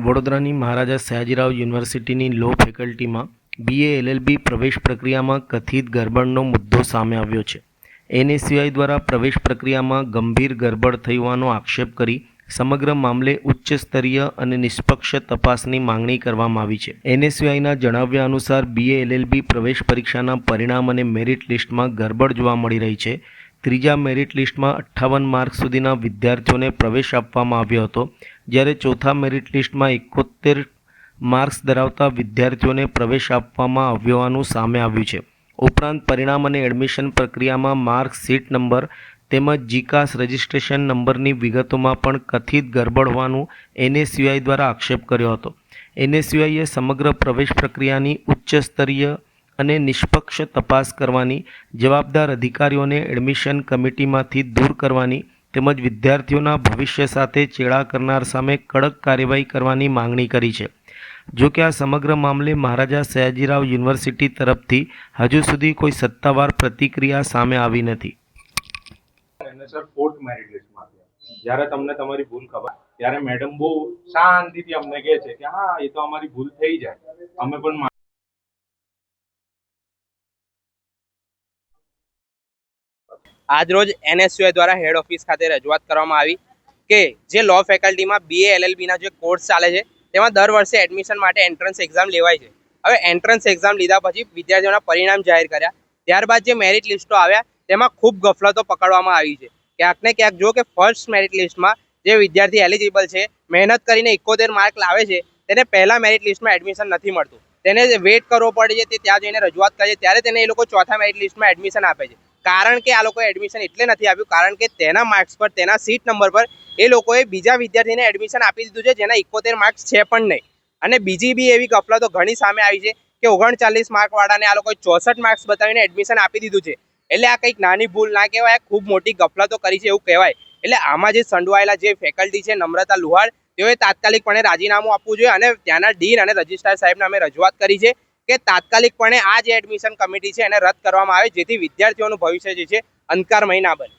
વડોદરાની મહારાજા સયાજીરાવ યુનિવર્સિટીની લો ફેકલ્ટીમાં BA LLB પ્રવેશ પ્રક્રિયામાં કથિત ગરબડનો મુદ્દો સામે આવ્યો છે. NSUI દ્વારા પ્રવેશ પ્રક્રિયામાં ગંભીર ગરબડ થઈ હોવાનો આક્ષેપ કરી સમગ્ર મામલે ઉચ્ચ સ્તરીય અને નિષ્પક્ષ તપાસની માંગણી કરવામાં આવી છે. NSUIના જણાવ્યા અનુસાર BA LLB પ્રવેશ પરીક્ષાના પરિણામ અને મેરિટ લિસ્ટમાં ગરબડ જોવા મળી રહી છે. ત્રીજા મેરિટ લિસ્ટમાં 58 માર્ક સુધીના વિદ્યાર્થીઓને પ્રવેશ આપવામાં આવ્યો હતો, જ્યારે ચોથા મેરિટ લિસ્ટમાં 71 માર્ક્સ ધરાવતા વિદ્યાર્થીઓને પ્રવેશ આપવામાં આવ્યો હોવાનું સામે આવ્યું છે. ઉપરાંત પરિણામ અને એડમિશન પ્રક્રિયામાં માર્ક સીટ નંબર તેમજ જીકાસ રજિસ્ટ્રેશન નંબરની વિગતોમાં પણ કથિત ગરબડ હોવાનું NSUI દ્વારા આક્ષેપ કર્યો હતો. NSUIએ સમગ્ર પ્રવેશ પ્રક્રિયાની ઉચ્ચ સ્તરીય અને નિષ્પક્ષ તપાસ કરવાની, જવાબદાર અધિકારીઓને એડમિશન કમિટીમાંથી દૂર કરવાની તેમજ વિદ્યાર્થીઓના ભવિષ્ય સાથે ચેડા કરનાર સામે કડક કાર્યવાહી કરવાની માંગણી કરી છે. જો કે આ સમગ્ર મામલે મહારાજા સયાજીરાવ યુનિવર્સિટી તરફથી હજુ સુધી કોઈ સત્તાવાર પ્રતિક્રિયા સામે આવી નથી. સર, ફોર્થ મેરિટ લિસ્ટમાં જ્યારે તમને તમારી ભૂલ ખબર ત્યારે મેડમ બહુ શાંતિથી અમને કહે છે કે હા, એ તો અમારી ભૂલ થઈ જાય, અમે પણ આજરોજ NSUI દ્વારા હેડ ઓફિસ ખાતે રજૂઆત કરવામાં આવી કે જે લો ફેકલ્ટીમાં BA LLBના જે કોર્સ ચાલે છે તેમાં દર વર્ષે એડમિશન માટે એન્ટ્રન્સ એક્ઝામ લેવાય છે. હવે એન્ટ્રન્સ એક્ઝામ લીધા પછી વિદ્યાર્થીઓના પરિણામ જાહેર કર્યા, ત્યારબાદ જે મેરિટ લિસ્ટો આવ્યા તેમાં ખૂબ ગફલતો પકડવામાં આવી છે. ક્યાંક ને ક્યાંક જો કે ફર્સ્ટ મેરિટ લિસ્ટમાં જે વિદ્યાર્થી એલિજિબલ છે, મહેનત કરીને 71 માર્ક લાવે છે, તેને પહેલા મેરિટ લિસ્ટમાં એડમિશન નથી મળતું. તેને વેઇટ કરવો પડે છે, તે ત્યાં જઈને રજૂઆત કરે છે, ત્યારે તેને એ લોકો ચોથા મેરિટ લિસ્ટમાં એડમિશન આપે છે. કારણ કે આ લોકોએ એડમિશન એટલે નથી આપ્યું કારણ કે તેના માર્ક્સ પર, તેના સીટ નંબર પર એ લોકોએ બીજા વિદ્યાર્થીને એડમિશન આપી દીધું છે જેના 71 માર્ક્સ છે પણ નહીં. અને બીજી બી એવી ગફલતો ઘણી સામે આવી છે કે 39 માર્કવાળાને આ લોકોએ 64 માર્ક્સ બતાવીને એડમિશન આપી દીધું છે. એટલે આ કંઈક નાની ભૂલ ના કહેવાય, ખૂબ મોટી ગફલતો કરી છે એવું કહેવાય. એટલે આમાં જે સંડોવાયેલા જે ફેકલ્ટી છે, નમ્રતા લુહાર, તેઓએ તાત્કાલિકપણે રાજીનામું આપવું જોઈએ અને ત્યાંના ડીન અને રજિસ્ટ્રાર સાહેબને અમે રજૂઆત કરી છે કે તાત્કાલિકપણે આ જે એડમિશન કમિટી છે એને રદ કરવામાં આવે, જેથી વિદ્યાર્થીઓનું ભવિષ્ય જે છે અંધકારમય ના બને.